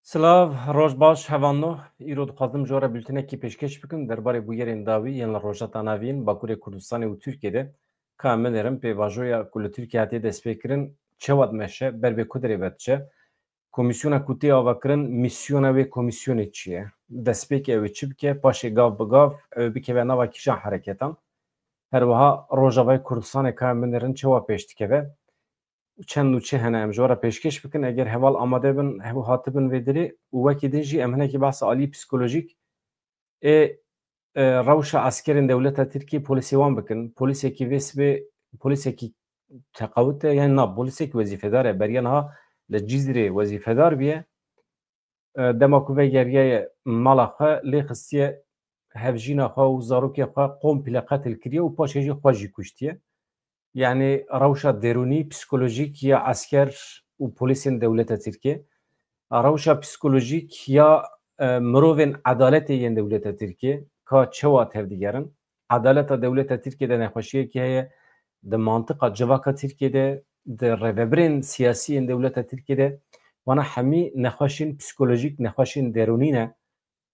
Silav, roj baş, hevanno. İro dixwazim ji we re bültenekî pêşkêş bikim derbarê bûyerên dawî yên li rojata navîn Bakurê Kurdistanê û Tirkiyeyê de ka min êrim pêvajoya ku li Tirkiye hatiye destpêkirin çewat meşe ber bê ku derê ve diçe. Komîsyona ku tê avakirin mîsyona wê komîsyonê çi ye? Destpêkê ew ê çi bike? Paşê gav bi gav ew bikeve nava kîjan hereketan? Her wiha Rojavayê Kurdistanê ka min êrin çawa pêş dikeve? Çend û çi hene em ji we re pêşkêş bikin eger heval amade bin hev hatibin vê dirê û wekî din jî em hinekî behsa alî psîkolojîk ê rewşa eskerên dewleta Tirkiye polîsê wan bikin. Polîsekî vê sibê polîsekî teqewit e yani na polîsek wezîfedar e beriya niha li Cîzrê wezîfedar bîye dema ku vê geriye mala xwe lê xistiye hevjîna xwe û zarokê xwe komple qetil kiriye û paşê jî xwe jî kuştiye. Yani rewşa derûnî psikolojîk ya esker û polîsên dewleta Tirkiye rewşa psikolojîk ya mirovên edaletê yên dewleta Tirkiye ka çawa tevdigerin edaleta dewleta Tirkiyeyê de nexweşiyekî heye di mantıqa civaka Tirkiyeyê di rêvebirên siyasî yên dewleta Tirkiyeyê wana hemî nexweşên psikolojîk nexweşên derûnî ne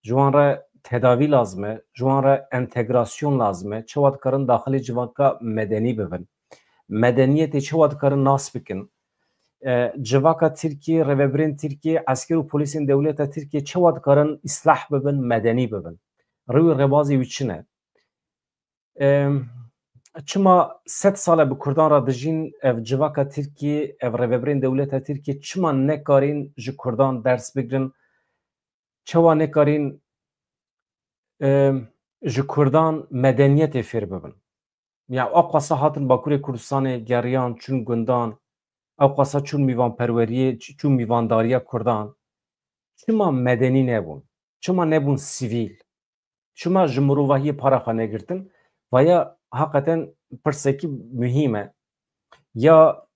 ji wan re tedavî lazim e ji wan re entegrasyon lazim e çawa dikarin daxilê civaka medenî bibin medeniyetê çawa dikarin nas bikin civaka Tirkiye rêvebirên Tirkiye esker û polîsên dewleta Tirkiye çawa dikarin îslah bibin medenî bibin rêwê rêbazê wî çi ne çima sed sal e bi Kurdan re dijîn ev civaka Tirkiye ev rêvebirên dewleta Tirkiye çima nekarîn ji Kurdan ders bigirin çawa nekarîn ji Kurdan medeniyetê fêr bibin ya ew qasa hatin Bakurê Kurdistanê geriyan çûn gundan ew qasa çûn mîvanperweriyê çûn mîvandariya Kurdan çima medenî nebûn çima nebûn sivîl çima ji mirovahiyê para xwe negirtin vaya heqeten pirsekî muhîm e ya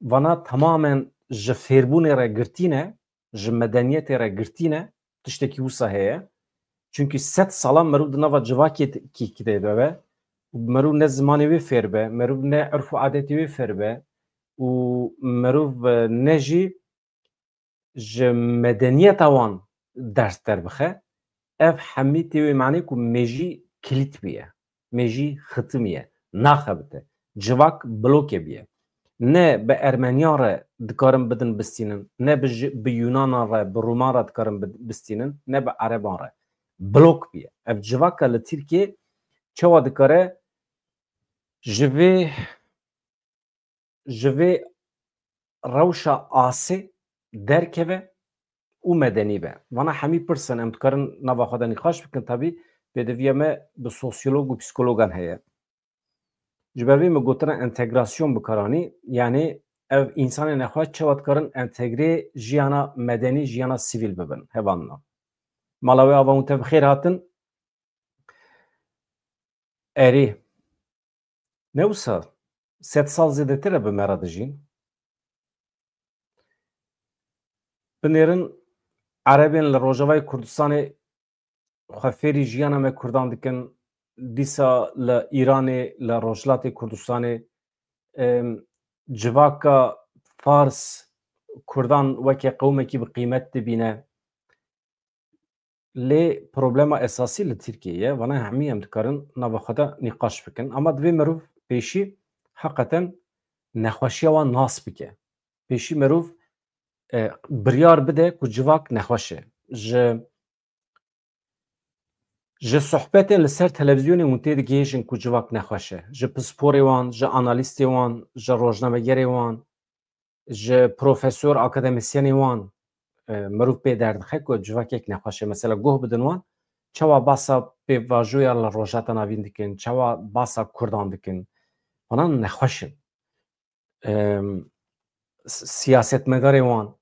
vana tamamen ji fêrbûnê re girtîne ji medeniyetê re girtîne tiştekî wisa heye çünkü sed salan mirov di nava civakê de be mirov ne zimanê wê fêr be mirov ne irf û adetê wê fêr be û mirov ne jî ji medeniyeta wan ders derbixe ev hemî tê wê manî ku me jî kilît bûye me jî xitimiye naxebite civak blokê bûye ne bi Ermeniyan re dikarin bidin bistînin ne bi Yunanan re bi Roman re dikarin bistînin ne bi Ereban re blok bûye ev civaka li Tirkiye çawa dikare ji vê rewşa asê derkeve û medenî be vana hemî pirsin em dikarin nava xwe de nîqaş bikin tabî pêdiviya me bi sosyolog û psîkologan heye ji ber vê me gotina entegrasyon bikaranî yani ev însanên nexweş çawa dikarin entegrê jiyana medenî jiyana sivîl bibin hevanna mala wê ava hûn tev xêr hatin erê ne wisa sed sal zêdetir e bi me re dijîn binêrin Erebên li Rojavayê Kurdistanê xwe fêrî jiyana me Kurdan dikin dîsa li Îranê li Rojhilatê Kurdistanê civaka Fars Kurdan weke qewmekî bi qîmet dibîne lê problema esasî li Tirkiyeyê ye vana hemî em dikarin nava xwe de nîqaş bikin ama divê mirov pêşî heqeten nexweşiya wan nas bike pêşî mirov biryar bide ku civak nexweş e ji sohbetên li ser televizyonê hûn tê digihêjin ku civak nexweş e ji pisporê wan ji analîstê wan ji rojnamegerê wan ji profesor akademisyenê wan mirov pê derdixe ku civakek nexweş e mesela goh bidin wan çawa basa pêvajoya li rojata navîn dikin çawa basa Kurdan dikin wana nexweş in siyasetmedarê wan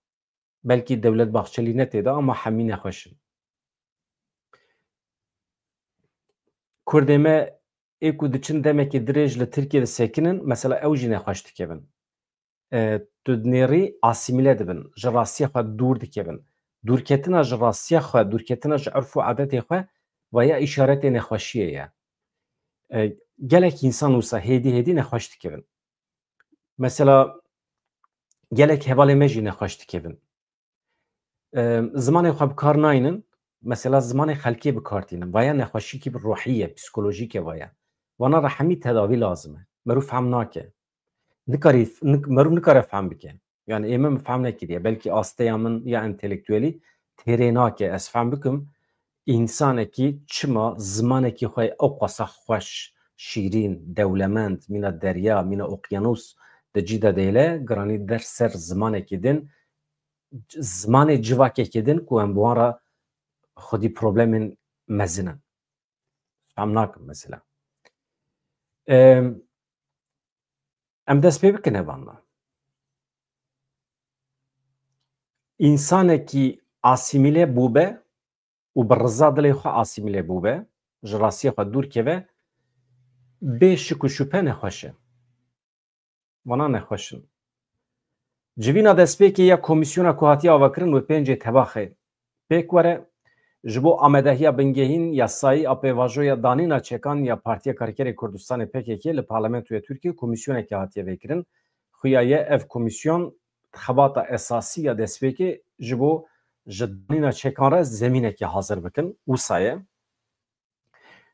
belkî Dewlet Bahçelî ne têda ama hemî nexweş in Kurdê me ê ku diçin demekî dirêj li Tirkiyeyê sekinin mesela ew jî nexweş dikevin tu nêrî asîmîle dibin ji rastiya xwe dûr dikevin dûrketina ji rastiya xwe dûrketina ji irf û adetê xwe vaya îşaretê nexweşiyê ye gelek însan wisa hêdî hêdî nexweş dikevin mesela gelek hevalê me jî nexweş dikevin Zimanê xwe bi kar nayînin, mesela zimanê xelkê bi kar tînin. Vaya nexweşîkî bi ruhî, psikolojîk e vaya. Wana re hemî tedavî lazim e. Merû fehm nake. Merû nikare fehm bike. Yani ême min fehm nekiriye. Belkî asteya min ya entelektûelî têrê nake. Ez fehm bikim însanekî çima zimanekî xwe ew qasa xweş, şîrîn, dewlemend, mîna derya, mîna okyanus di cî de dêle giranî der ser zimanekî din zimanê civakekê din ku em bi wan re xwedî problemên mezin in. Fehm nakim mesela. Em dest pê bikin evan de. İnsanekî asîmîlê bûbe û bi riza dilê xwe asîmîlê bûbe, ji rastiyê xwe dûr keve, bê şik û şüphe nexweş e. Wana nexweş in. Civîna destpêkê ya komîsyona ku hatiye avakirin wê pêncê tebaxê pêk were ji bo amadehiya bingehîn yasayî a pêvajoya danîna çekan ya Partiya Karkerê Kurdistanê PKK li Parlamentoya Tirkiye komîsyonekê hatiye vêkirin. Xuya ye ev komîsyon xebata esasî ya destpêkê ji bo ji danîna çekan re zemînekê hazir bikin. Wisa ye.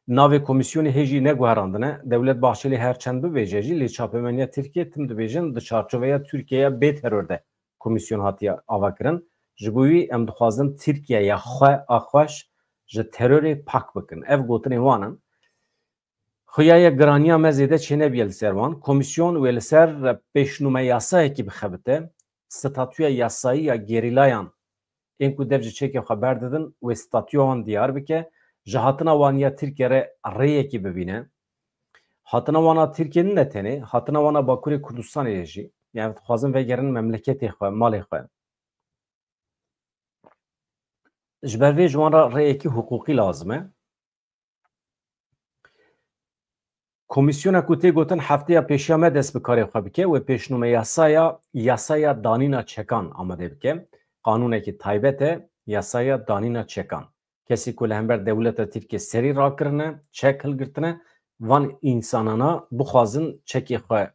Navê komîsyonê hêjî neguherandine, Dewlet Bahçeli her çend bibêje jî lê Çapemeniya Tirkiye tim dibêjin di çarçoveya Tirkiyeya bê terör de komîsyon hatiye avakirin. Ji bo wî em dixwazin Tirkiyeya xwe a xweş ji terörê pak bikin. Ev gotinê wan in. Xuya ye giraniya me zêde çênebiye li ser wan. Komîsyon wê li ser pêşnûme yasayekî bixebite, statûya yasayî ya gerîlayan ên ku dev ji çekê xwe berdidin wê statûya wan diyar bike. Ji hatina wan ya Tirkiye re rêyekî bibîne. Hatina wana Tirkiye'nin ne tenê, hatina wana Bakurê Kurdistanê ye jî. Yani dixwazin vegerin memleketê xwe, malê xwe. Ji ber vê ji wan re rêyekî hukukî lazim e. Komîsyona ku tê gotin hefteya pêşiya me dest bi karê xwe bike wê pêşnûme yasaya danîna çekan amade bike. Qanûnekî taybet e, yasaya danîna çekan. Kesî ku li hember dewleta Tirkiye serî rakirine, çek hilgirtine, van însanana bixwazin çekê xwe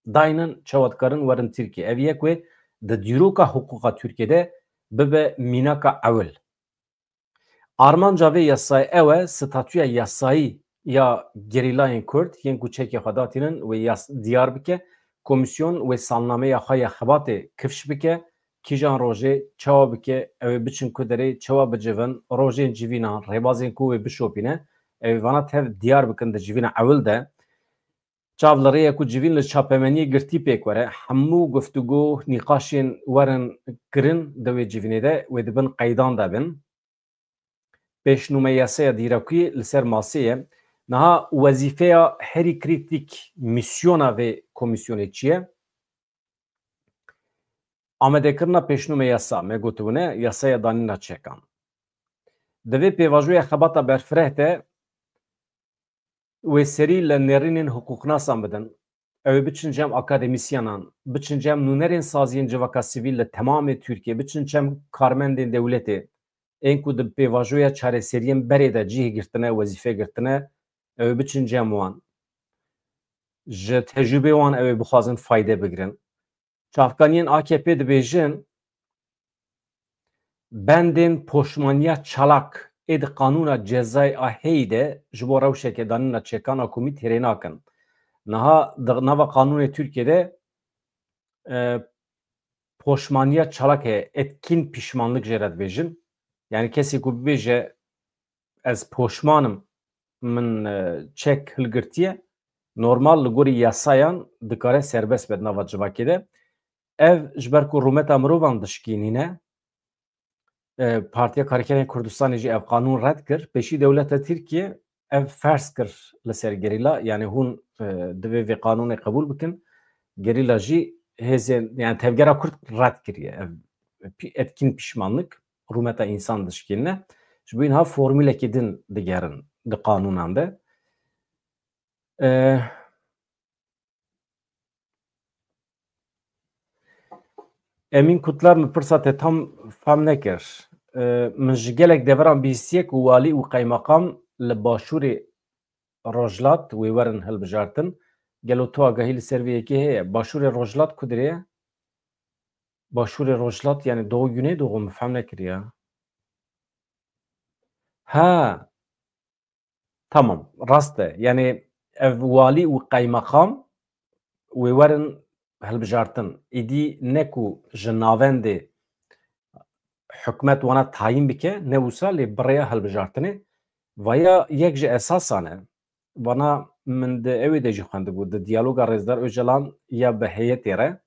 dayînin, çewatkarin werin Tirkiye. Ev yek wê di dîroka huquqa Tirkiye'de bibe mînaka ewil. Armanca vê yasayê ew e statûya yasayî ya gerîlayên Kurd yên ku çekê xwe datînin wê diyar bike, komîsyon wê salnameya xwe ya xebatê kifş bike, kîjan rojê çawa bike, ew ê biçin ku derê çawa bicivin, rojên civînan, rêbazên ku wê bişopîne, ew ê vana tev diyar bikin di civîna ewil de. Çav li rêya ku civîn li çapemeniyê girtî pêk were, hemû guftûgû, nîqaşên werin kirin di wê civînê de wê dibin qeydan de bin. Pêşnûme yasaya dîrakî li ser masê ye. Niha wezîfeya herî krîtîk mîsyona vê komîsyonê çi ye? Amedekirina pêşnûme yasa me gotibûne yasaya danîna çekan. Di vê pêvajoya xebata berfireh de wê serî li nêrînên hukuknasan bidin. Ew ê biçin cem akademîsyanan, biçin cem nûnerên saziyên civaka sivîl li temamê Tirkiye, biçin cem karmendên dewletê ên ku di pêvajoya çareseriyên berê de cihê girtine, wezîfe girtine, ew ê biçin cem wan. Ji tecrübê wan ew ê bixwazin fayde bigirin. Çavkaniyên AKP dibêjin bendên poşmaniya çalak ê di qanûna cezayê a heyî de ji bo rewşekê danîna çekana komî têrê nakin. Niha di nava qanûnê Tirkiye'de poşmaniya çalak heye, etkin pişmanlık jê re dibêjin. Yani kesî ku bibêje ez poşmanim min çek hilgirtiye, normal li gorî yasayan dikare serbest be nava civakê de. Ev ji ber ku rûmeta mirovan dişkînîne, Partiya Karkerên Kurdistanê jî ev qanûn red kir, pêşî dewleta Tirkiye ev fers kir li ser gerîla, yani hûn divê vê qanûnê qebûl bikin, gerîla jî hêzên yani tevgera Kurd red kiriye ev etkin pişmanlık rûmeta însan dişkînine. Ji bo niha formûlekê din digerin di qanûnan de. Emîn Kutlar min pirsa te tam fehm nekir. Min ji gelek deveran bîstiyek û walî û qeymeqam li başûrê Rojhilat wê werin hilbijartin. Gelo tu agahî li ser vê yekê heye? Başûrê Rojhilat ku dirê ye? Başure Rojlat yani Doğu Güneydoğu mu fehm nekir ya? Ha, tamam. Rast e. Yani ev wali û kaymakam wê werin hilbijartin. Êdî ne ku ji navendê hikûmet wana tayîn bike, ne wisa lê birêya hilbijartinê vaya yek ji esasan e. Wana min di evê de jî xwendibû di diyaloga Rêzdar Öcalan ya bi heyetê re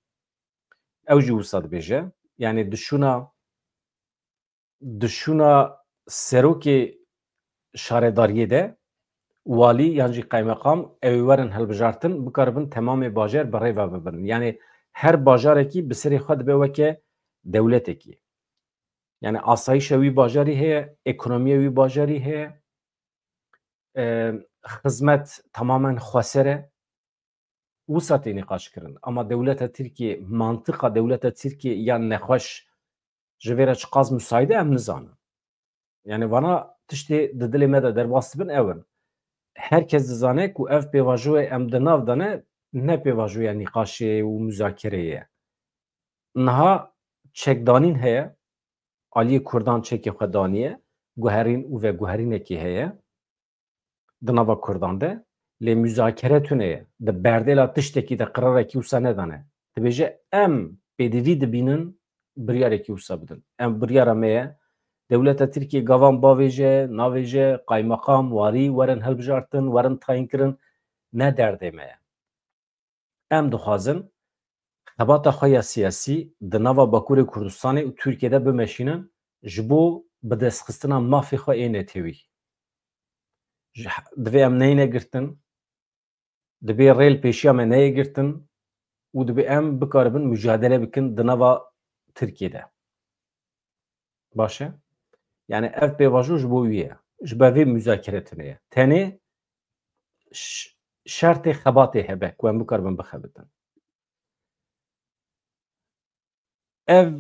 ew jî wisa dibêje. Yani dişûna serokê şaredariyê de walî yan jî kaymakam ew ê werin hilbijartin bikaribin temamê bajar bi rêve bibin. Yani her bajarekî bi serê xwe dibe weke dewletekî. Yani asayişa wî bajarî heye, ekonomiya wî bajarî heye, xizmet tamamen xweser e. Wisa tê nîqaşkirin. Ama dewleta Tirkiye, mantıqa dewleta Tirkiye yan nexweş ji vê re çi qas müsaîd e em nizanin. Yani vana tiştê di dilê me de derbas dibin ew in. Herkes dizane ku ev pêvajoya em di nav de ne pêvajoya nîqaşê û müzakereyê ye. Niha çekdanîn heye, Aliyê Kurdan çekê xwe daniye, guherîn û veguherînekê heye di nava Kurdan de, lê müzakere tune ye. Di berdêla tiştekî de qirarekî wisa nedane. Dibêje em pêdivî dibînin biryarekî wisa bidin. Em biryara me ye, dewleta Tirkiye gavan bavêje, navêje, kaymakam, warî werin hilbijartin, werin tayinkirin, ne derdê me ye. Em dixwazin xebata xwe ya siyasî di nava Bakurê Kurdistanê û Tirkiyeyê bimeşînin ji bo bidestxistina mafê xwe ê netewî. Divê em neyne girtin, dibê rêl pêşiya me neyê girtin û dibê em bikaribin mücadele bikin di nava Tirkiyeyê de. Baş e? Yani ev pêvajo ji bo wî ye. Ji ber vê müzakeretine ye. Tenê şertê xebatê hebe ku em bikaribin bixebitin. Ev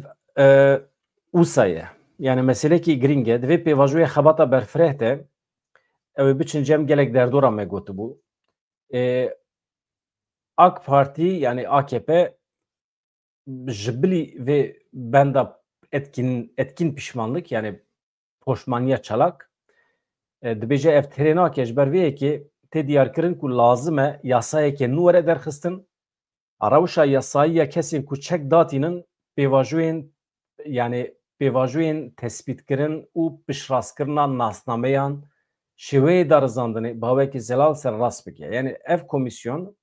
wisa ye. Yani meselekî giring e. Divê pêvajoya xebata berfireh de ew ê biçin cem gelek derdora me gotibû. AK Parti yani AKP ji bilî vê benda etkin pişmanlık yani poşmaniya çalak dibêje ev têrê nake ji ber vê yekê tê diyarkirin ku lazim e yasayekê nû were derxistin rewşa yasayî ya kesên ku çek datînin pêvajoyên yani pêvajoyên tespîtkirin û piştrast nasnameyan şêweyê darizandinê bawekî zelal serrast bike. Yani ev komisyon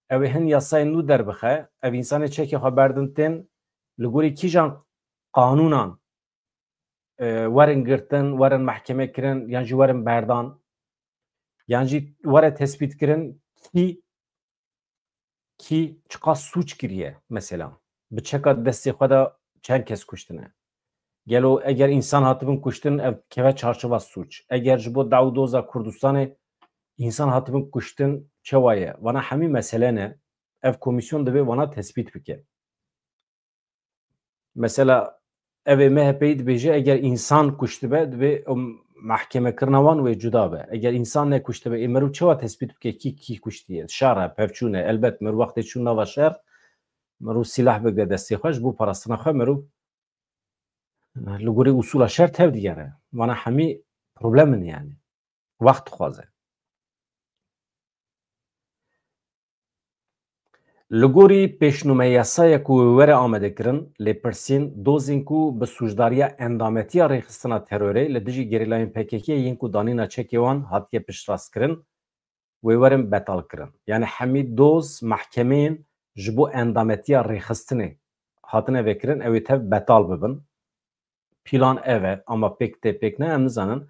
ew ê hin yasayên nû derbixe, ev însanê çekê xwe berdin tên li gorî kîjan qanûnan werin girtin, werin mehkeme kirin yan jî werin berdan yan jî were tespîtkirin kî çi qas sûç kiriye mesela. Bi çeka destê xwe de çend kes kuştine. Gelo eger însan hatibin kuştin ev keve çarşıva sûç. Eger ji bo dewdoza Kurdistanê însan hatibin kuştin çawa ye. Wana hemî mesele ne? Ev komisyon dibe wana tespît bike. Mesela evê MHP'yî dibêje eger însan kuştibe dibe mahkemekirina wan wê cuda be. Eger însan nekuştibe mirov çawa tespît bike kî kuştiye? Şer e, pevçûn e. Elbet mirov wextê çû nava şer mirov sîlah bigre destê xwe ji bo parastina xwe mirov li gorî usûla şer tev digere. Wana hemî problemin yani. Wext dixwaze. Li gorî pêşnûmeya yasaya ku were amadekirin lêpirsîn dozên ku bi sûcdariya endametiya rêxistina terorê li dijî gerîlayên PKK'yê yên ku danîna çekê wan hatiye piştrastkirin wê werin betalkirin. Yani hemî doz mehkemeyên ji bo endametiya rêxistinê hatine vekirin ew ê tev betal bibin. Plan ev e ama pêk tê pêk ne em nizanin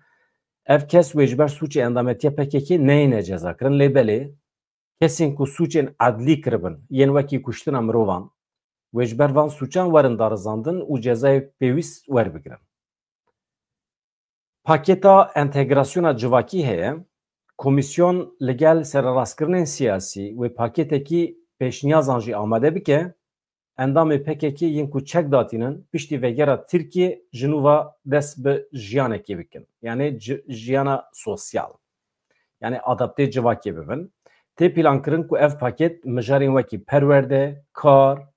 ev kes wê ji ber sûcê endametiya PKK neyîne ceza kirin lê belê kesên ku sûcên edlî kiribin yên wekî kuştina mirovan wê ji ber van sûçan werin darizandin û cezayê pêwîst werbigirin. Pakêta entegrasyona civakî heye. Komisyon li gel serrastkirinên siyasî wê pakêtekî pêşniyazan jî amade bike endamê PKK yên ku çek datînin piştî vegera Tirkiye ji nû ve dest bi jiyanekê bikin. Yani jiyana sosyal. Yani adaptê civakê bibin. Tê plankirin ku ev pakêt mijarên wekî perwerde, kar,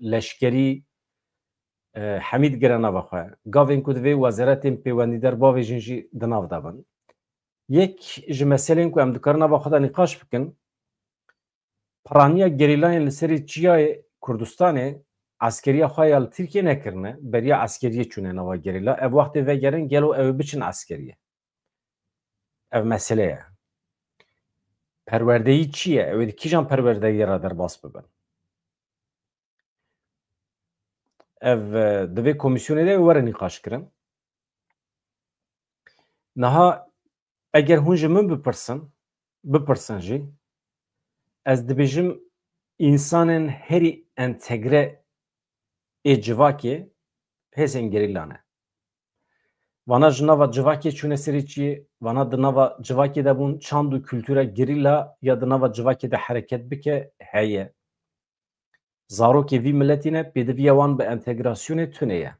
leşkerî, حمید گرانه بخواه گاوین کود وی وزارتین پیوندی در باوی جنجی دناو دابن یک جمسلین که ام دکارنا با خدا نقاش بکن پرانیا گریلان لسری چیای کردستانه عسکریه خواهی ترکیه نکرنه بریا عسکریه چونه نوا گریلا او وقت وگرن گلو او بچن عسکریه او مسئله پروردهی چیه؟ او کیجان پروردهی را در باس ببن او دوی کمیسیونه ده وره نقاش کرن نها اگر هونج من بپرسن جی از دبیجم insanın heri entegre civakê hêzên gerîlane. Vana ji nava civakê çûne serê çiyê, vana di nava civakê de bûn çand û kültûra gerîla ya di nava civakê de hereket bike heye. Zarokê vî milletîne pêdiviya wan bi entegrasyonê tune ye.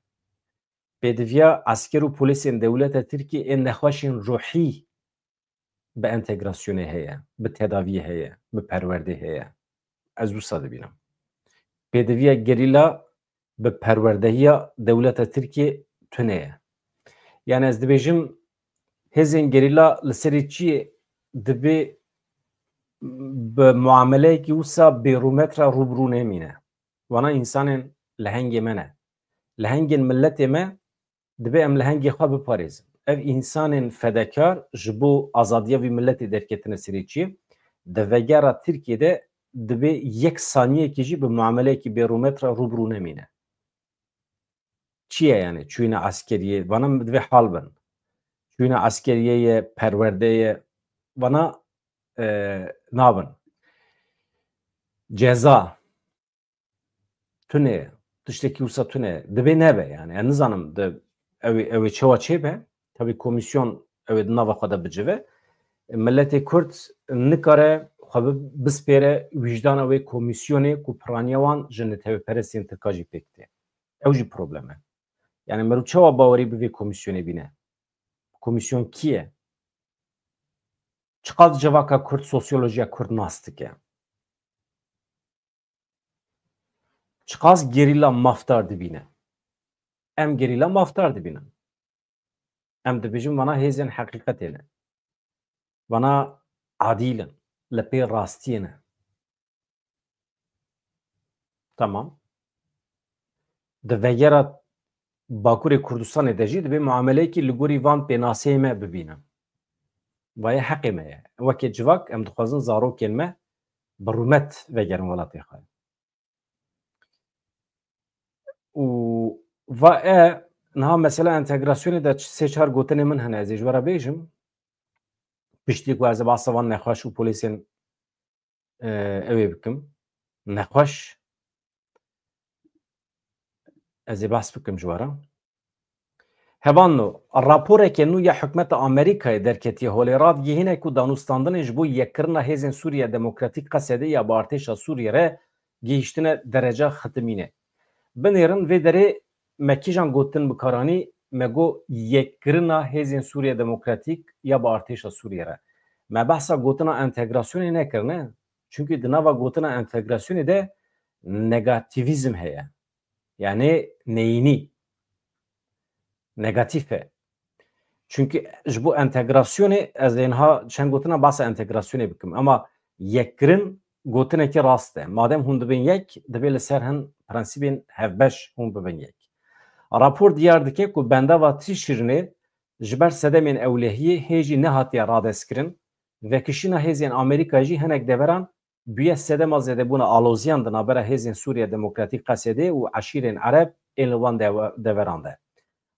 Pêdiviya asker û polîsên dewleta Tirkiye ên nexweşên ruhî bi entegrasyonê heye, bi tedaviyê heye, bi perwerdê heye. Ez wisa dibînim. Pêdiviya gerîla bi perwerdehiya dewleta Tirkiye tune ye. Yani ez dibêjim hêzên gerîla li serê çiyê dibe bi muameleyekî wisa bêrûmetra rûbirû nemîne. Wana însanên lehengê me ne. Lehengên milletê me dibe em lehengê xwe biparêzin. Ev însanên fedekar ji bo azadiya vî milletê derketine serê çiyê di vegera Tirkiyeyê dibe yek saniyekî jî bi muameleyekî bêrûmetra rûbirû nemîne. Çiye yani? Çûyîne askeriyê, vana divê hal bin. Çûyîne askeriyê, perwerdeyê, vana nabin. Ceza tune ye. Tiştekî wisa tune ye. Dibe nebe yani. Ez nizanim ew ê çawa çêbe. Tabii komisyon ew ê di nava xwe de bicive. Milletê Kurd nikare xwe bispêre wîjdana wê komisyonê ku piraniya wan ji netewperestên Tirka jî pêk tê. Ew jî problem e. Yani meru çawa bawerî bi vê komisyonê bîne? Komisyon kî ye? Çiqas civaka Kurd sosyolojiya Kurd nas dike? Çiqas gerîla mafdar dibîne? Em gerîla mafdar dibînin. Em dibêjin vana hêzên heqîqetê ne. Vana adîl in. Li pê rastiyê ne. Tamam. Di vegera Bakurê Kurdistanê de jî dibe muameleyekî li gorî van pênaseyê me bibînin. Vaye heqê me ye. Wekî civak em dixwazin zarokên me bi rûmet vegerin welatê xwe. û va niha mesela entegrasyonê de sê çar gotinê min hene ez ê ji we re bêjim piştî ku ez ê basa van nexweş û polîsên ew ê bikim. Nexweş ez ê behs bikim ji we re. Hevano raporekê nû ya hikûmeta Amerîkayê derketiye holê radgihîne ku danûstandinê ji bo yekkirina hêzên Sûriya Demokratîk Qesedê ya bi artêşa Sûriye re gihîştine derece xitimînê. Binêrin vê derê me kîjan gotin bi karanî me got yekkirina hêzên Sûriya Demokratîk ya bi artêşa Sûriye re. Me behsa gotina entegrasyonê nekirine. Çünkü di nava gotina entegrasyonê de negativîzm heye. Yani neyînî. Negatif e. Çünkü ji bo entegrasyonê ez ê niha çend gotina basa entegrasyonê bikim. Ama yekkirin gotinekî rast e. Madem hûn dibin yek, dibe li ser hin prensîbên hevbeş hûn bibin yek. Rapor diyar dike ku bendava Tişirînê ji ber sedemên ewlehiyê hêjî nehatiye radestkirin ve kişîna hêzên Amerîka jî hinek deveran bûye sedema zêdebûna aloziyan di navbera hêzên Sûriya Demokratîk Qesedê û eşîrên Ereb ên li wan deveran de.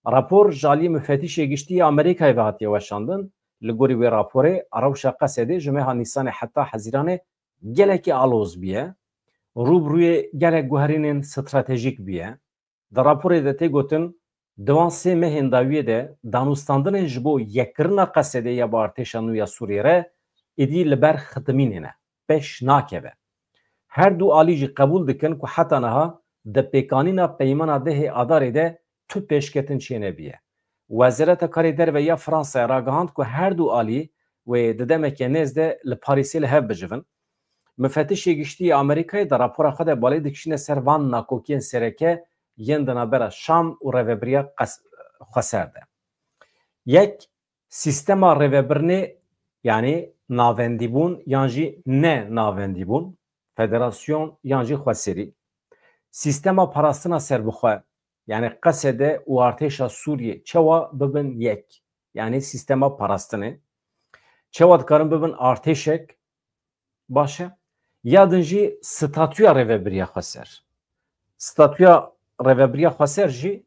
Rapor ji aliyê müfettişê giştî Amerîkayê ve hatiye weşandin. Li gorî wê raporê Arewşa Qesedê ji meha Nîsanê heta Hezîranê gelekî aloz bûye. Rûbrûyê gelek guherînên stratejîk bûye. Di raporê de tê gotin di wan sê mehên dawiyê de danûstandinên ji bo yekkirina Qesedê ya bi artêşa nû ya Sûriye re êdî li ber xitimînê ne. Pêş nakeve. Her du alî jî qebûl dikin ku heta niha di pêkanîna peymana dehê adarê de tu pêşketin çênebiye. Wezareta Karê Derve ya Fransaya ragihand ku her du alî wê di demeke nêz de li Parîsê li hev bicivin. Müfettişê giştî Amerîkayê de rapora xwe de balê dikişîne ser van nakokiyên sereke yên di navbera Şam û rêveberiya Xweser de. Yek sîstema rêvebirinê yani navendîbûn yan jî ne navendîbûn, federasyon yan jî Xweserî. Sîstema parastina serbixwe yani qesede û artêşa Sûriye çawa bibin yek. Yani sîstema parastinê. Çawa dikarin bibin artêşek baş e ya din jî statûya rêveberiya Xweser. Statûya rêveberiya Xweser jî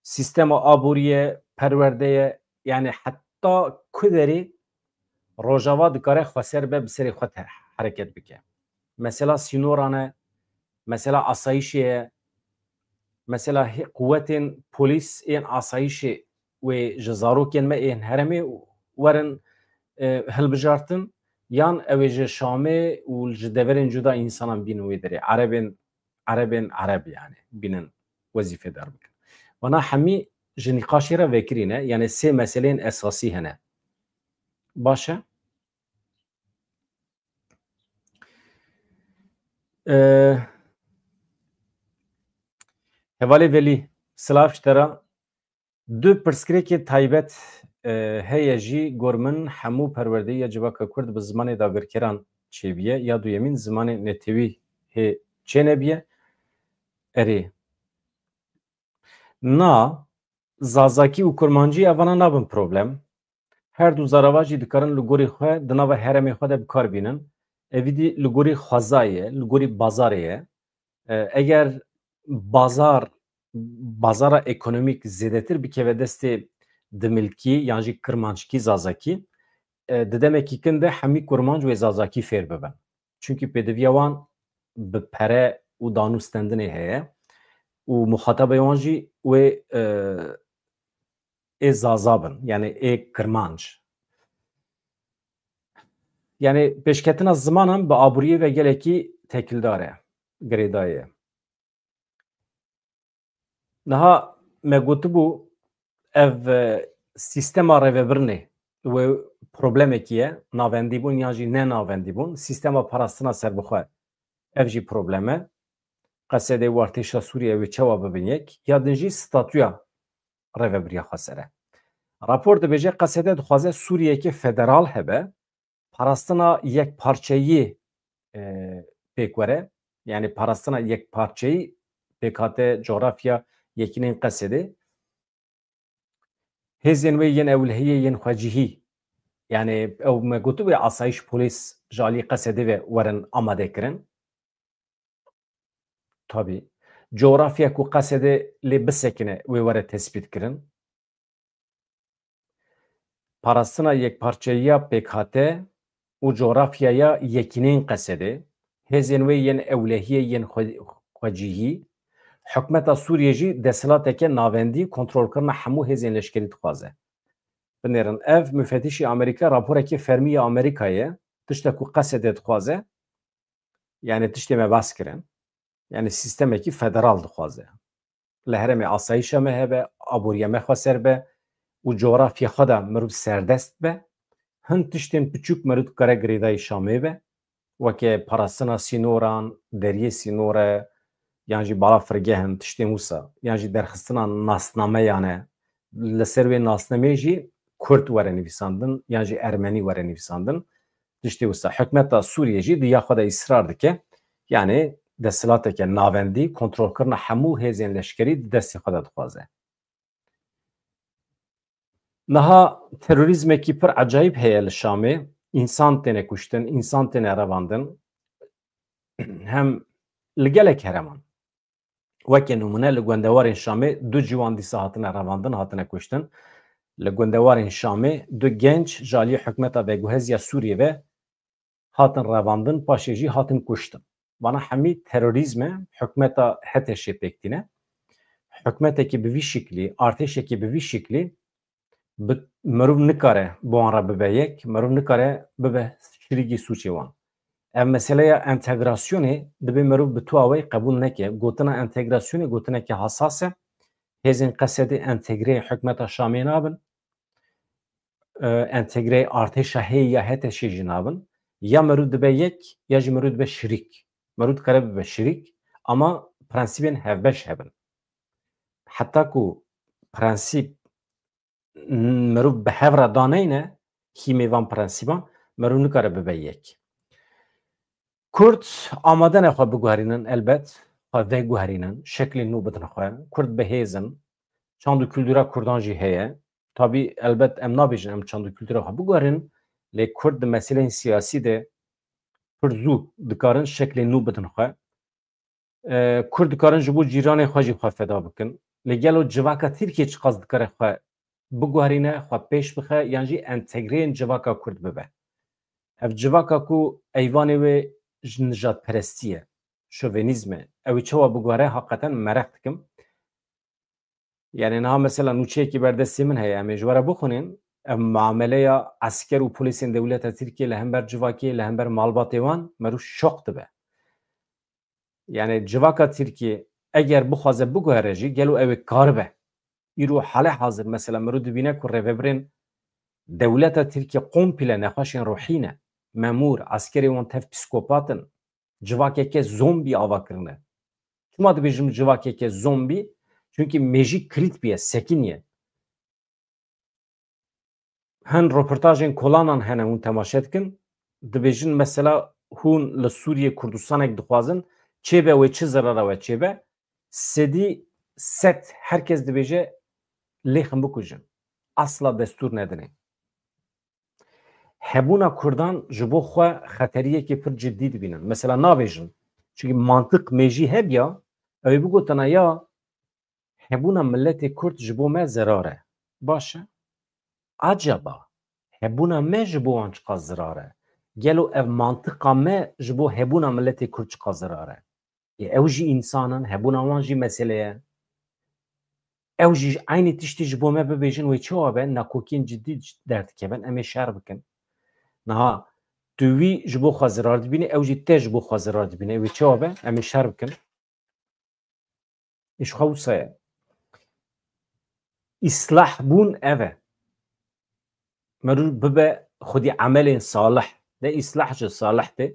sîstema aboriye, perwerdeye yani heta ku derê rojava dikare Xweser be bi serê xwe hereket bike. Mesela sînoran e, mesela asayişê ye, mesela kuvvetên polîs ên asayişê wê ji zarokên me ên herêmê werin hilbijartin yan ew ê ji Şamê û ji deverên cuda însanan bînin wê derê. Erebên Ereb yani bînin wezîfedar bikin. Wana hemî ji nîqaşê re vekirîne yani sê meseleyên esasî hene. Baş e? Hevalê velî silav ji te re du pirsgirêkê taybet heye jî got min hemû perwerdeya civaka Kurd bi zimanê dagirkeran çêbiye ya duyemîn zimanê netewî hê çê nebiye erê. Na zazakî û kurmancî evana nabin problem. Her du zarava jî dikarin li gorî xwe di nava herêmê xwe de bikar bînin. Evî dî li gorî xwezayê ye, li gorî bazarê ye. Eger bazara ekonomîk zêdetir bikeve destê dimilkî yan jî kirmanckî zazakî di demekî kin de hemî kurmanc wê zazakî fêr bibin. Çünkü pêdiviya wan bi pere û danûstendinê heye û muxatabê wan jî wê ê zaza bin yani ê kirmanc. Yani pêşketina zimanan bi aboriyê ve gelekî tekildar e, girêdayî ye. Niha me gotibû ev sîstema rêvebirinê wê problemekî ye, navendîbûn yan jî ne navendîbûn, sîstema parastina serbixwe ev jî problem e. Qesedê û artêşa Sûriye wê çawa bibin yek ya din jî statûya rêveberiya Xweser e. Rapor dibêje qesede dixwaze Sûriyekê federal hebe, parastina yekparçeyî pêk were yani parastina yekparçeyî pêk hate coğrafya yekînên qesedê. Hêzên wê yên ewlehiyê yên xwecihî yani ew me gotibê asayîş polîs ji alî qesedê ve werin amadekirin. Tabii. Coğrafya ku qesedê lê bisekine wê were tespît kirin. Parastina yekparçeyiya pêk hate û coğrafyaya yekînên qesedê. Hêzên wê yên ewlehiyê yên xwecihî. Hikûmeta Sûriye jî desilateke navendî kontrolkirina hemû hêzên leşkerî dixwaze. Binêrin ev müfettişî Amerîka raporekî fermî ya Amerîkayê tiştek ku qesedê dixwaze yani tiştê me bas kirin. Yani sistemekî federal dixwaze. Li herêmê asayîşa me hebe, aboriya me Xweser be û coğrafya xwe de mirov serdest be. Hin tiştên piçûk mirov dikare girêdayî Şamê be. Weke parastina sînoran, deriyê sînor e yan jî bala firgehin tiştên wisa yan jî derxistina nasnameyan e. Li ser wê nasnameyê jî Kurd were nivîsandin yan jî Ermenî were nivîsandin. Tiştê wisa hikûmeta Sûriye jî diya xwe de îsrar dike. Yani desilateke navendî kontrolkirina hemû hêzên leşkerî di destê xwe de dixwaze. Niha terorîzmekî pir ecayîb heye li Şamê. İnsan têne kuştin, insan têne revandin. Hem li gelek hereman. Weke numune li gundewarên Şamê du ciwan dîsa hatine revandin, hatine kuştin. Li gundewarên Şamê du genç ji aliyê hikûmeta veguheziya Sûriye ve hatin revandin, paşê jî hatin kuştin. Bana hemî terorîzme hikûmeta Heteşê pêk tîne. Hikûmetekî bi vî şiklî, artêşekî bi vî şiklî mirov nikare bi wan re bibe yek, mirov nikare bibe şirîkî sûçê wan. Ev meseleya entegrasyonê dibe mirov bi tuwa wê qebûl neke. Gotina entegrasyonê gotineke hasas e. Hêzên qesedê entegreyê hikûmeta Şamê nabin. Entegreyê artêşa hêyî ya Heteşê jî nabin. Ya mirov dibe yek ya jî mirov dibe şirîk. Mirov dikare bibe şirîk ama prensîbên hevbeş hebin. حتی کو پرنسیب مرو به هفر دانه نه هیمیوان پرنسیبان مرو نکاره ببه یک کرد آماده نخواه بگوهرینن البت خواه وی گوهرینن شکل نو بدن خواه کرد بهیزن چند kültüra Kurdan jî heye. Tabii elbet em nabêjin em çand kültüra xwe biguherin lê Kurd di meseleyên siyasî de pir zû dikarin şeklê nû bidin xwe. Kurd dikarin ji bo cîranê xwe jî xwe feda bikin. Lê gelo civaka Tirkiye çi qas dikare xwe biguherîne, xwe pêş bixe yan jî entegreyên civaka Kurd bibe. Ev civaka ku eyvanê wê ji nijadperestî ye, şovenîzm e. Ew ê çawa biguhere heqeten mereq dikim. Yani naha mesela nûçeyekî berdestê min heye em ê ji we re bixwînin ev muameleya esker û polîsên dewleta Tirkiye li hember civakê li hember malbatê wan me rû şok dibe. Yani civaka Tirkiye eger bixwaze biguhere jî gelo ew ê karibe. Îro hale hazir mesela me rû dibîne ku rêveberên dewleta Tirkiye komple nexweşên ruhî ne. Memûr, askerê wan tev psîkopatin. Civakeke zombî ava kirine. Çima dibêjim civakeke zombî? Çünkü mejî kilit biye, sekin ye. Hin röportajên kolanan hene hûn temaşe dikin. Dibêjin mesela hûn li Sûriye Kurdistanek dixwazin çêbe wê çi zerara we çêbe. Sedî set herkes dibêje lêxin bikujin. Asla destûr nedine. Hebûna Kurdan ji bo xwe xeteriyekê pir ciddî dibînin. Mesela nabêjin. Çünkü mantık mejî hebiya ew ê bigotina ya hebûna milletê Kurd ji bo me zerar e. Baş e? Acaba hebûna me ji bo wan çi qas zerar e? Gelo ev mantıqa me ji bo hebûna milletê Kurd çi qas zerar e? Ew jî însanin, hebûna wan jî mesele ye. Ew jî aynî tiştî ji bo me bibêjin wê çawa be nakokiyên ciddî derdikevin em ê şer bikin. Niha tu wî ji bo xwe zerar dibînî ew jî te ji bo xwe zerar dibîne wê çawa be em ê şer bikin. Ji xwe wisa ye. İslah bûn ev e. Merû bibe xwedî emelên salih de îslah ji salih de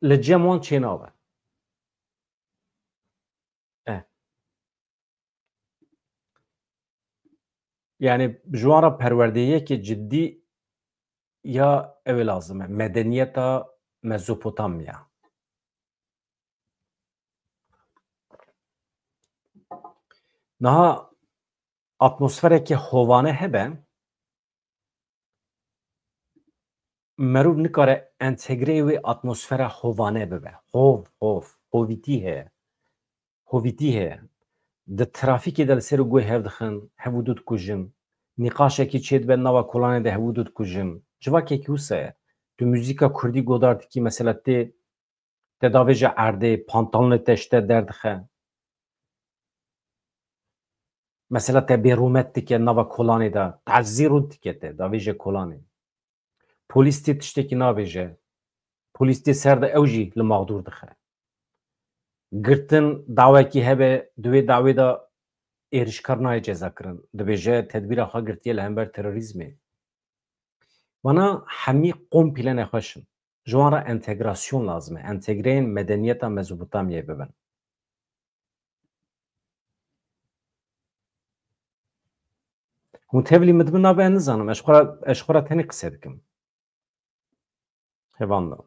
li cem wan çê nabe. Yani ji wan re perwerdeyiyekê ciddî ya ew ê lazim e medeniyeta Mezopotamya. Niha atmosferekê hovane hebe merûv nikare entegreyê wê atmosfera hovane bibe. Hovîtî heye. Hovîtî heye. Di trafîkê de li ser guhê hev dixin, hevû du dikujin. Nîqaşekî çê dibe nava kolanê de hevû du dikujin. Civakekî wisa ye. Tu muzîka Kurdî godar dikî mesela tê te davê ji erdê, pantalonê te ji te derdixe. Mesela te bêrûmet dike nava kolanê de, tezî rû dike te davê ji kolanê. Polîs tê tiştekî nabêje. Polîs tê ser de ew jî li maqdûr dixe. Girtin dawekî hebe, di wê dawê de êrişkar nayê cezakirin. Dibêje tedbîra xwe girtiye li hember terorîzmê. Wana hemî komple nexweşin. Ji wan re entegrasyon lazim e. Entegreyên medeniyeta Mezopotamyayê bibin. Hûn tevlî min dibin nabe nizanim. Ez xwe re tenê qise dikim. Hevan da.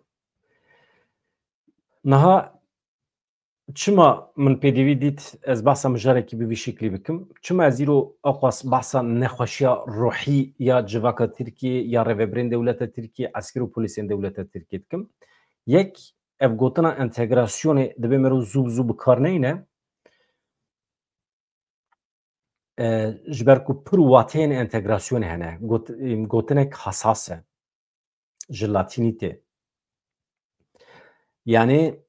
Niha çima min pêdivî dît ez behsa mijarekî bi vî şeklî bikim. Çima ez îro eqwas behsa nexweşiya ruhî ya civaka Tirkiye ya rêveberên dewleta Tirkiye, esker û polîsên dewleta Tirkiye dikim. Yek ev gotina entegrasyonê dibe me rû zû bi kar neyne. Ji ber ku pir wateyên entegrasyonê hene. Gotinek hesas e. Ji latînî tê. Yani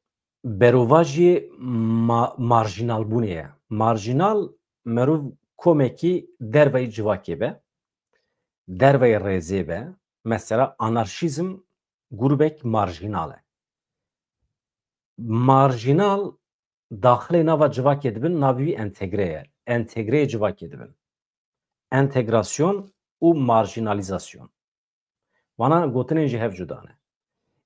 berova jî marjinalbûnê ye. Marjinal merûv komekî derveyê civakê be. Derveyê rêzê be. Mesela anarşîzm grubek marjinal e. Marjinal daxilê nava civakê dibin navî wî entegre ye. Entegreyê civakê dibin. Entegrasyon û marjinalizasyon. Wana gotinên jî hev cuda ne.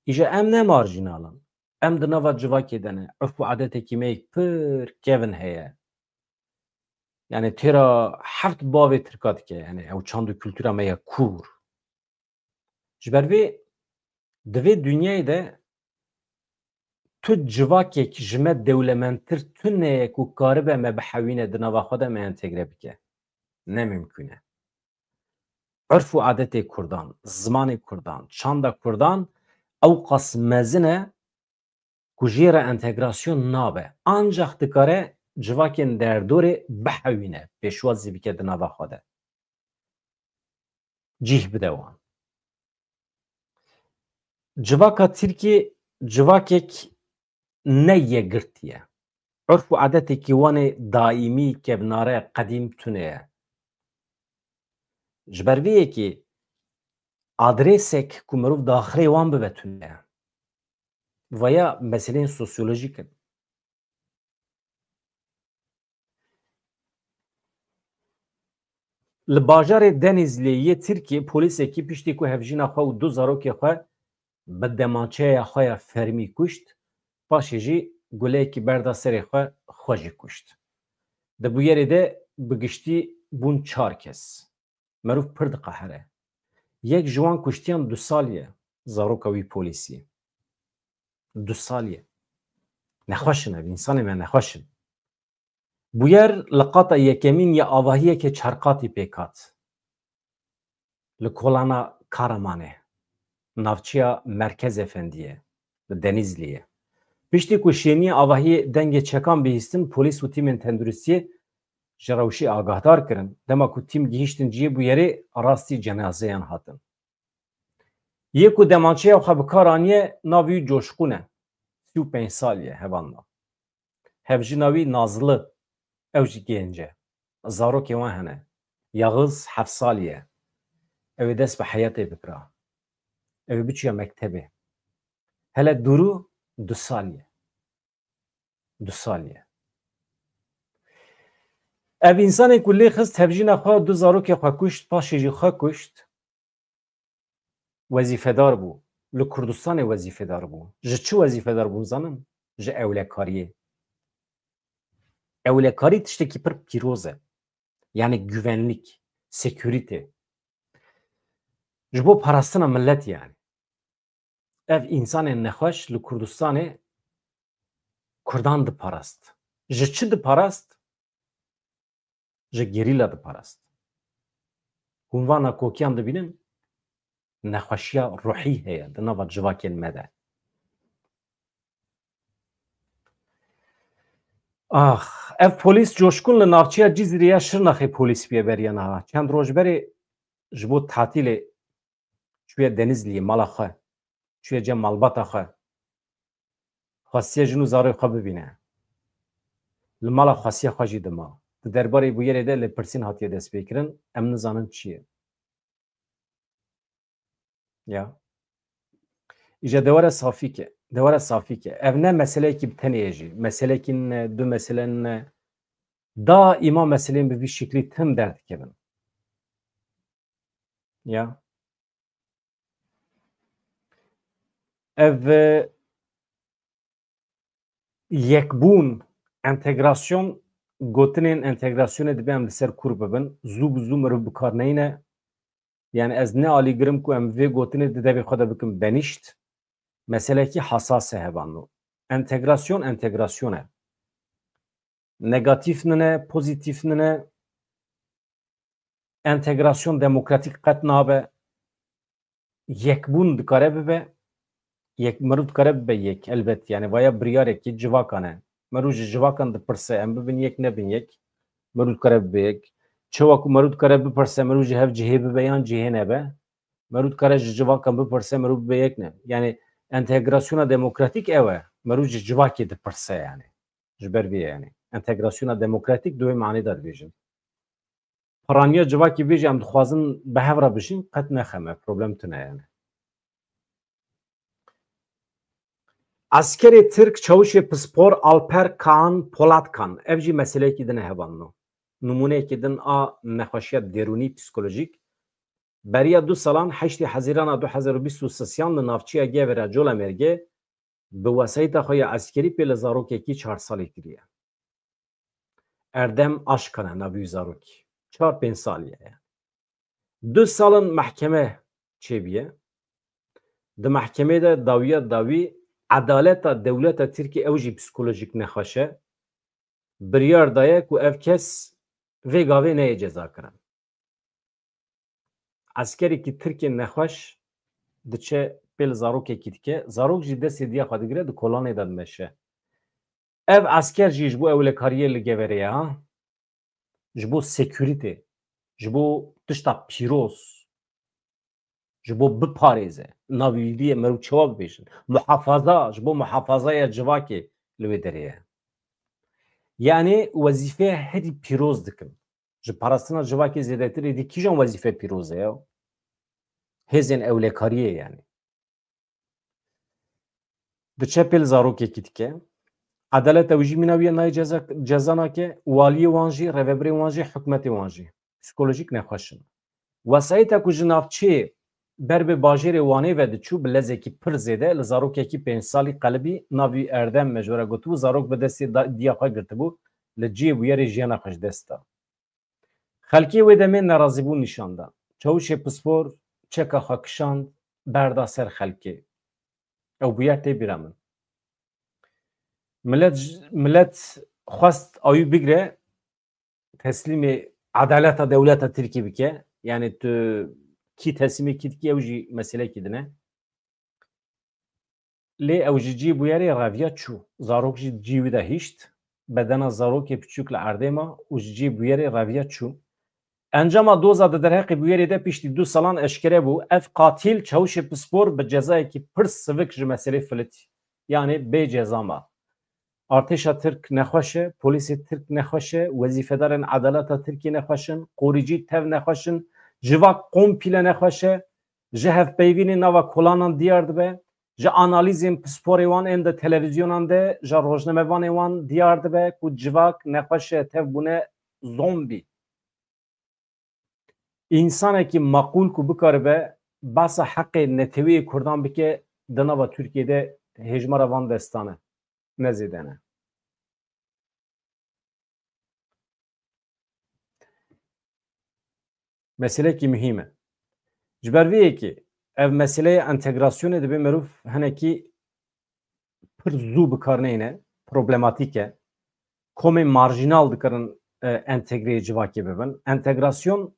Îje em ne marjinalin. em di nava civakê de ne urf û adetekî me pir kevin heye. Yani têra heft bavê tirka dike, yani ew çand û kültûra me ya kur. Ji ber vê di vê dünyayê de tu civakek ji me dewlementtir tuneyek û karibe me bihewîne di nava xwe de me entegre bike. Ne mümkün e. Urf û adetê Kurdan, zimanê Kurdan, çanda Kurdan ew qas mezin e ku jê re entegrasyon nabe. Ancak dikare civakên derdorê bihewîne, pêşwazî bike di nava xwe de. Cih bide wan. Civaka Tirkiye civakek ne yekgirtiye. Urf û adetekî wanê daîmî kevnare qedîm tune ye. Ji ber vê yekê adrêsek ku mirov daxilê wan bibe tune ye. Vaya meseleyên sosyolojîk in. Li bajarê Denîzliyê Tirkiye polîsekî piştî ku hevjîna xwe û du zarokê xwe bi demançeya xwe ya fermî kuşt, paşê jî guleyekî berda serê xwe xwe jî kuşt. Di bu yerê de bi giştî bûn 4 kes. Merov pir diqehere. Yek ji wan kuştiyan 2 sal ye, zaroka wî polîsî. 2 sal ye. Nexweş in ev, însanê me nexweş in. Bu yer li qata yekemîn ya avahiyekê çarqatî pêk hat. Li kolana Karamanê, navçeya Merkez Efendiye, li Denîzliyê. Piştî ku şêniya avahiyê dengê çekan bihîstin, polîs û tîmên tenduristiyê ji rewşê agahdar kirin. Dema ku tîm gihîştin ciyê bu yerê rastî cenazeyan hatin. Yê ku demançeya xwe bi kar aniye, navê wî Coşqûn e. 35 sal ye hevanna. Hevjîna wî Nazlı, ew jî gênc e. Zarokê wan hene. Yaxiz 7 sal ye. Ew ê dest bi heyetê bikira. Ew ê biçûya mektebê. Hele Duru 2 sal ye. 2 sal ye. Ev însanê ku lê xist hevjîna xwe du zarokê xwe kuşt, paşê jî xwe kuşt, wezîfedar bû. Li Kurdistanê wezîfedar bû. Ji çi wezîfedar bû zanin? Ji ewlekariyê. Ewlekarî tiştekî pir pîroz e. Yani güvenlik, sekûrîte. Ji bo parastina millet yani. Ev însanên nexweş li Kurdistanê Kurdan diparast. Ji çi diparast? Ji gerîla diparast. Hûn vana kokiyan dibînin nexweşiya ruhî heye di nava civakên me de. Ev polîs coşkûn li navçeya Cizîrê ya Şirnexê polîs piye beriya niha. Çend roj berê ji bo tatilê çûye Denîzliyê mala xwe, çûye cem malbata xwe. Xwestiye jin û zarokê xwe bibîne. Li mala xwestiya xwe jî dima. Di derbarê bu yerê de lêpirsîn hatiye destpêkirin, em nizanin çi ye. Ya. İja dewere safî ke. Dewere safî ke. Ev ne meseleyekî bi tenê ye jî. Meselekî ne, du meselen ne. Daîma meseleyên bi vî şeklî tim derdikevin. Ya. Ev yekbûn, entegrasyon, gotinên entegrasyonê dibe em li ser kur bibin. Zû bi zû mirov bikar neyne. Yani ez ne alîgirim ku em vê gotinê di devê xwe de bikin benîşt. Meselekî hasas e hevanno. Entegrasyon entegrasyon e. Negatif nine, pozitif nine. Entegrasyon demokratik qet nabe. Yekbûn dikare bibe. Mirov dikare bibe yek elbet. Yani vaya biryarek civakan e. Mirov ji civakan dipirse em bibin yek nebin yek. Mirov dikare bibe yek. Çawa ku mirov dikare bipirse mirov ji hev cihê bibe yan cihê nebe. Mirov dikare ji civakan bipirse mirov bibe yek ne. Yani entegrasyona demokratik ew e. Mirov ji civakê dipirse yani. Ji ber vê yani. Entegrasyona demokratik duê manî da dibêjin. Paraniya civakê bêje em dixwazin bi hev re bijîn qet nexeme. Problem tune yani. Askerê Tirk Çavuşê Pispor Alper Kaan Polatkan. Ev jî meseleyekî din e hevanno. Numuneyekî din a nexweşiya derûnî psikolojîk. Beriya 2 salan 8 Hezîrana 2023 li navçeya Gevera Colemêrgê bi wesayeta xwe ya eskerî pê li zarokekî 4 salê kiriye. Erdem aşkane navî zarokî. 4-5 salî ye. 2 salin mehkeme çêbûye. Di mehkemê de dawiya dawî edaleta dewleta Tirkiye ew jî psikolojîk nexweş e. Biryar daye ku ev kes vê gavê neyê cezakirin. Eskerekî Tirkiye nexweş diçe pê li zarokekî dike. Zarok jî destê diya xwe digire di kolanê de dimeşe. Ev esker jî ji bo ewlekariyê li geverê ha. Ji bo sekûrîtê, ji bo tişta pîroz, ji bo biparêze, navîdiyê merû çawa bibêjin. Muhefaza, ji bo muhefazaya civakê li wê derê ye. Yani wezîfeya herî pîroz dikin. Ji parastina civakê zêdetirê dî kîjan wezîfe pîroz e ya? Hêzên ewlekariyê yani. Diçe pê li zarokekî dike. Edalet ew jî mîna wî ye nayê ceza nake, waliyê wan jî, revebirên wan jî, hikûmetê wan jî. Psikolojîk nexweş in. Wesayeta ku ji navçeyê ber bi bajêrê Wanê ve diçû bi lezekî pir zêde li zarokekî 5 salî qelibî navî Erdem me ji were gotibû zarok bi destê diya xwe girtibû li ciyê bûyerê jiyana xwe ji dest da. Xelkê wê demê nerazîbûn nîşan da. Çavuşê pispor çeka xwe kişand berda ser xelkê. Ew bûyer tê bîra min. Millet xwest awî bigire teslîmê edaleta dewleta Tirkiye bike. Yani tu kî teslîmê kî dikî ew jî meselekî din e. Lê ew ji cî bûyerê reviya çû. Zarok jî cî wî de hîşt. Bedena zarokê piçûk li erdê ma û ji cî bûyerê reviya çû. Encama doza di derheqê bûyerê de piştî 2 salan eşkere bû. Ev qatil çavuşê pispor bi cezayekî pir sivik ji meselê filît. Yani bê ceza ma. Artêşa Tirk nexweş e, polîsê Tirk nexweş e, wezîfedarên edaleta Tirkiye nexweş in, qorîcî tev nexweş in, civak komple nexweş e, ji hevpeyvînê nava kolanan diyar dibe, ji analîzên pisporê wan ên di televîzyonan de, ji rojnamevanê wan diyar dibe ku civak nexweş e, tev bûne zombî. İnsanekî maqûl ku bikaribe basa heqê netewiyê Kurdan bike di nava Tirkiyeyê hejmara van destan e. Ne zêde ne. Meselekî mühim e. Ji ber vê yekê ev meseleyê entegrasyonê dibe merûv hinekî pir zû bikarneyne, problematîk e. Komên marjinal dikarin entegreyê civakê bibin. Entegrasyon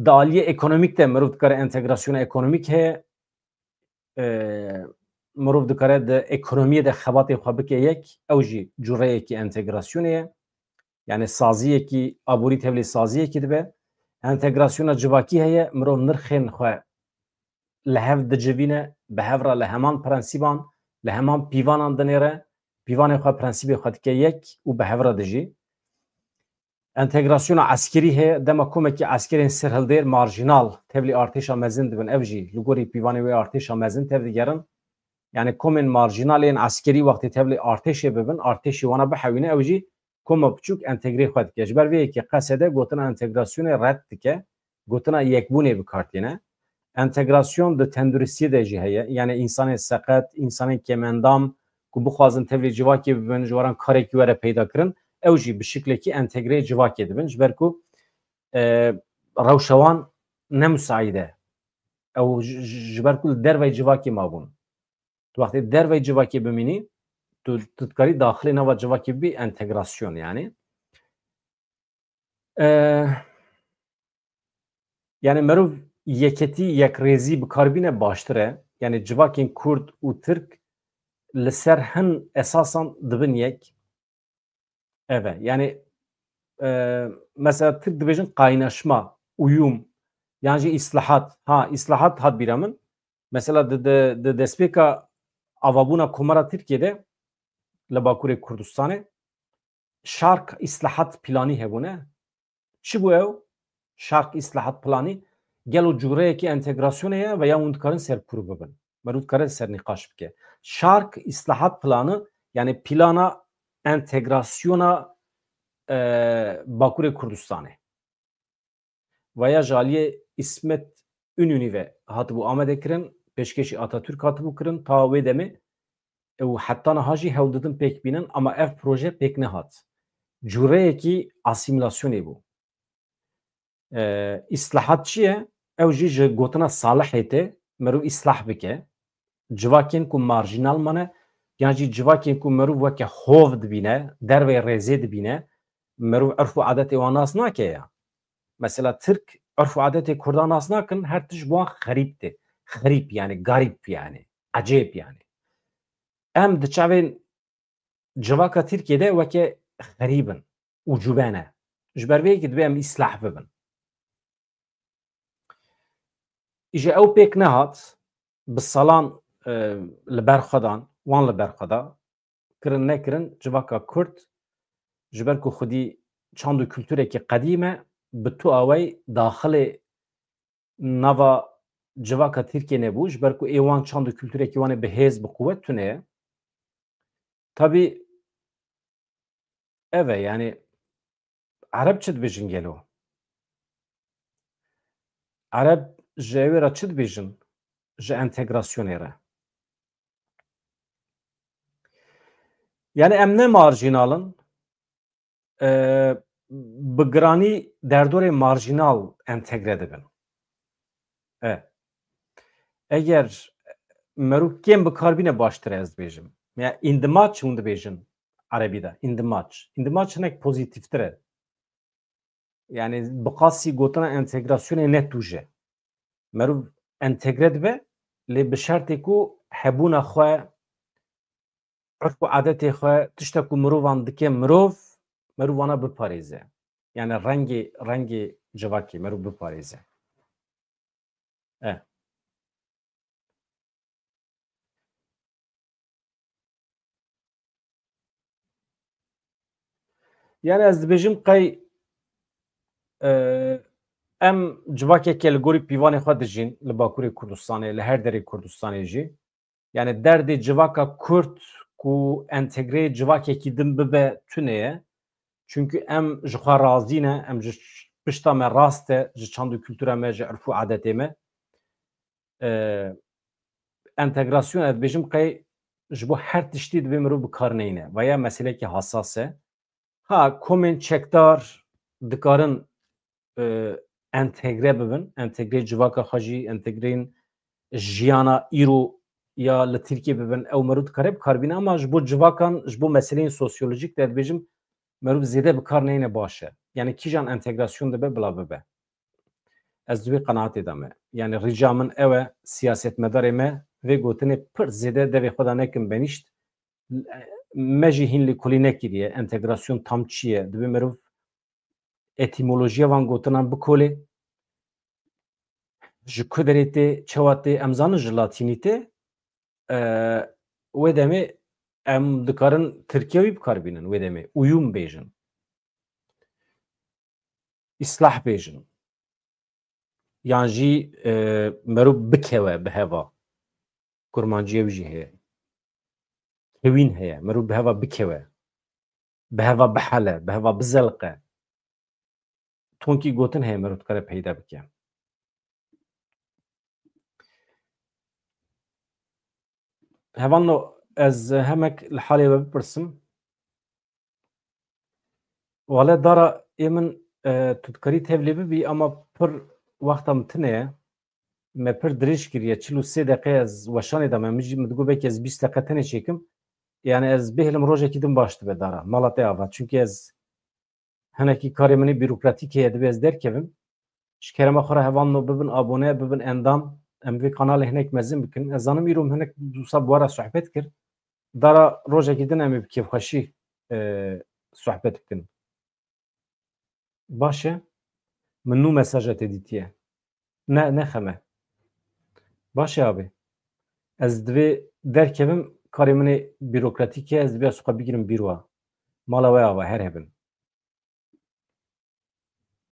di aliyê ekonomîk de merûv dikare entegrasyona ekonomîk heye. Mirov dikare di ekonomiyê de xebatê xwe bike yek, ew jî cureyekî entegrasyonê ye. Yani saziyekî aborî tevlî saziyekî dibe. Entegrasyona civakî heye, mirov nirxên xwe li hev dicivîne, bi hev re li heman prensîban, li heman pîvanan dinêre, pîvanê xwe prensîbê xwe dike yek û bi hev re dijî. Entegrasyona eskerî heye, dema komekî eskerên serhildêr marjinal tevlî artêşa mezin dibin, ev jî li gorî pîvanê wê artêşa mezin tev digerin. Yani komên marjinalên eskerî wextê tevlî artêşê bibin, artêşê wana bihewîne, ew jî koma biçûk entegrê xwe dike. Ji ber vê yekê qesede gotina entegrasyonê red dike, gotina yekbûnê bikardîne. Entegrasyon di tenduristiyê de jî heye. Yani însanên seqet, însanên kemendam ku bixwazin tevlî civakê bibin, ji waran karekî were peyda kirin, ew jî bi şiklekî entegrê civakê dibin. Ji ber ku rewşa wan ne müsaîde. Ew ji ber ku li derveyê civakê mabûn. Tu wextê derveyê civakê bimînî, tu dikarî daxilê nava civakê bibî entegrasyon yani. Yani merûv yeketî yekrêzî bikarbîne baştir e. Yani civakên Kurd û Tirk li ser hin esasan dibin yek. Evet. Yani mesela Tirk dibêjin qaynaşma, uyum, yani jî îslahat. Ha, îslahat hat bîra min. Mesela di destpêka avabûna komara Tirkiyeyê li Bakurê Kurdistanê şark îslahat planî hebûne. Çi bû ew? Şark îslahat planî gelo cureyekî entegrasyonê ye ve ya hûn dikarin serkûr bibin. Merû dikare sernîqaş bike. Şark îslahat planı yani plana entegrasyona Bakurê Kurdistanê. Veya jaliyê İsmet İnönü ve hatibû amadekirin, pêşkêşî Atatürk hatibû kirin, ta wê demê û heta niha jî hewl didin pêk bînin ama ev proje pêk nehat. Cureyekî asîmîlasyonê bû. Îslahat çi ye? Ew jî ji gotina Salihê tê mirov îslah bike. Civakên ku marjînal mane yan jî civakên ku mirov weke hov dibîne, dervê rêzê dibîne, mirov erf û adetê wan nas nake ya. Mesela Türk erf û adetê Kurdan nas nakin, her tişt wan xerîb tê. Xerîb yani garîb yani. Acêb yani. Em di çavên civaka Tirkiyeyê de weke xerîb in, ucube ne. Ji ber vê yekê dibe em îslah bibin. Îje ew pêk nehat, bi salan li ber xwe dan, wan li ber xwe da, kirin nekirin civaka Kurd ji ber ku xwedî çand û kültûrekî qedîm e, bi tu away daxilê nava civaka Tirkiye nebû, ji ber ku êwan çand û kültûrekî wan ê bihêz bi quwet tune ye. Tabii ev e yani Ereb çi dibêjin gelo? Ereb ji ewê re çi dibêjin? Ji entegrasyonê re. Yani em ne marjînalin, bi giranî derdorê marjînal entegre dibin. Eger merû kêm bikarbîne baştir ez dibêjim. Ya indimaç hûn dibêjin Erebî de. Indimaç. Indimaç hinek pozîtîvtir e. Yani bi qasî gotina entegrasyonê ne tûje. Merû entegre dibe lê bi şertê ku hebûna xwe, urf û adetê xwe, tiştek ku mirovan dike mirov, merû wana biparêze. Yani rengê civakê merû biparêze. Yani ez dibêjim qey em civakeke li gorî pîvanê xwe dijîn li Bakurê Kurdistanê, li her derê Kurdistanê jî. Yani derdê civaka Kurd ku entegreyê civakekî din bibe tune ye. Çünkü em ji xwe razî ne, em ji pişta me rast e, ji çand û kültûra me, ji erf û adetê me. Entegrasyon ez dibêjim qey ji bo her tiştî dibe mirov bikarneyîne. Veya meselekî hasas e. Ha komên çekdar dikarin entegre bibin, entegre civaka xwe jî, entegreyên jiyana îro ya li Tirkiye bibin, ew mirov dikare bikarbîne ama ji bo civakan, ji bo meseleyên sosyolojîk de dibêjim mirov zêde bikarneyîne baş e. Yani kîjan entegrasyon dibe bila bibe. Ez di wê qenaetê de me. Yani rîca min ew e siyasetmedarê me vê gotinê pir zêde devê xwe de nekin benîşt. Me jî hîn lê kulî nekiriye entegrasyon tam çi ye. Dibe mirov etimolojiya van gotinan bikolê. Ji ku derê tê, çawa tê, em zanin ji latînî tê, wê demê em dikarin tirkiyewî bikarbînin wê demê. Uyûm bêjin. Îslah bêjin. Yan jî merû bikewe bi heva. Kurmanciyê wî jî heye. Kewîn heye. Merû bi heva bikewe. Bi heva bihele, bi heva bizelqe. Tonkî gotin heye merû dikare peyda bike. Hevano ez hemek li halê we bipirsim. Wale dara ê min tu dikarî tev lê bibî ama pir wexta min tune ye. Me pir dirêj kiriye. 43 deqe ez weşanê de me min jî min digot belkî ez 20 deqe tenê çêkim. Yani ez bêhlim rojekî din baş dibe dara. Mala te ava. Çünkü ez hinekî karê min ê bîrokratîk heye dibe ez derkevim. Ji kerema xwe re hevan bibin abone, bibin endam. Em vê kanalê hinek mezin bikin. Ez zanim îro hinek dûsa bi were sohbet kir. Dara rojekî din em ê bi kêfxweşî sohbet bikin. Baş e? Min nû mesaja te dîtiye. Ne nexeme. Baş e abê. Ez divê derkevim karê min ê bîrokratîk e, ez divê ez xwe bigîrim bîrowa. Mala we ava her hebin.